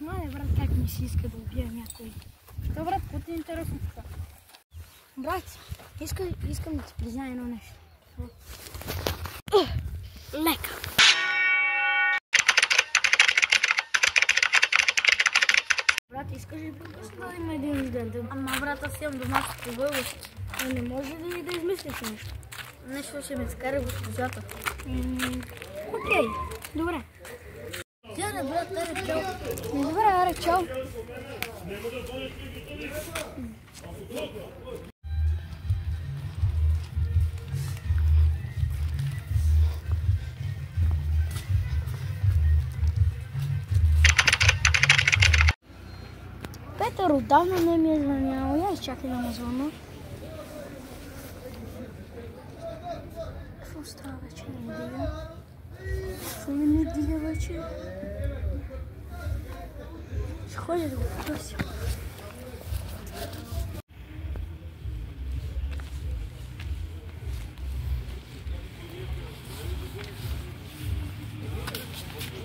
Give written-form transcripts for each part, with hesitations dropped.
Мале, брат, как ми се иска да убия някой. Що, брат, какво ти е интересно това? Брат, искам да ти призная едно нещо. Лека. Брат, искаш ли да има един инцидент? Ама, брат, аз имам домашното български. Но не може ли да измислиш нещо? Нещо ще ме скара госпожата. Окей, добре. Тяна, брат, аре, чао. Добре, аре, чао. Петър отдавна не ми е звънял. Я изчакай да ме звънна. Какво става вече? Не дига. Какво не дига вече? Ще ходя да го потърся.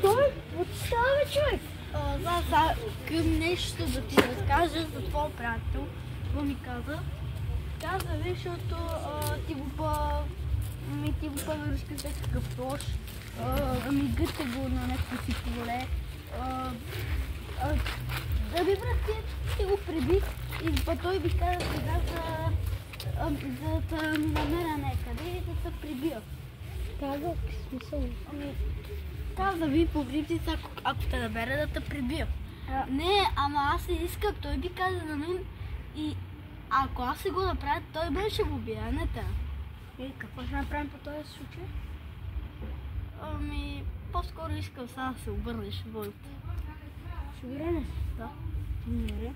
Какво става, човек? Към нещо да ти разкажа за твоя приятел. Какво ми каза? Каза, виж, защото ти го по-вършка се какъв тош. Гъте го на някакво си поле. Да би, брат, ти го преби и той би казал сега за да ми намеря някъде и да се прибия. Каза, смисъл. Каза ви по принцип, ако те набере да те прибия. Не, ама аз не искам, той би каза на мен и ако аз се го направя, той мен ще го бие, а не те. И какво ще направим по този случай? По-скоро искам сега да се обърнеш в волята. Сигурен? Да. Добре.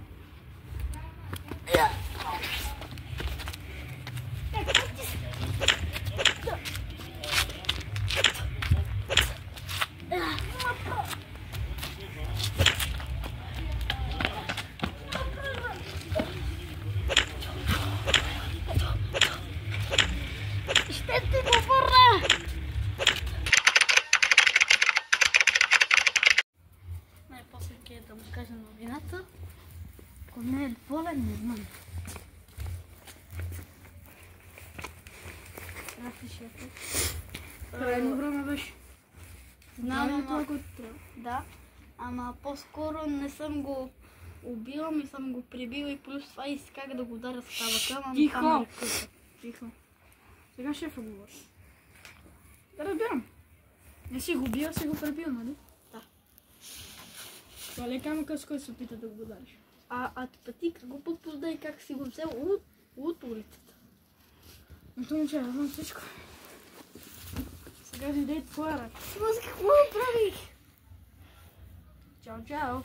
Ще ти го върна! Най-после да му кажа новината. Ако не е доволен, не знам. Здрасти, шефе. Крайно време беше. Знам, ама... това, което трябва. Да, ама по-скоро не съм го убила, ми съм го прибила и плюс това исках да го ударя с табака, но Тихо! там е къса. Тихо. Сега шефа говори. Да разбирам. Не си го бил, си го пребил, нали? Да. Това ли е камъка, с който се опита да го удариш? А ти как го попоздай как си го взел от улицата? Но то момче, знам всичко. Сега дойде твоя ръка. Ама за какво направих? Чао, чао.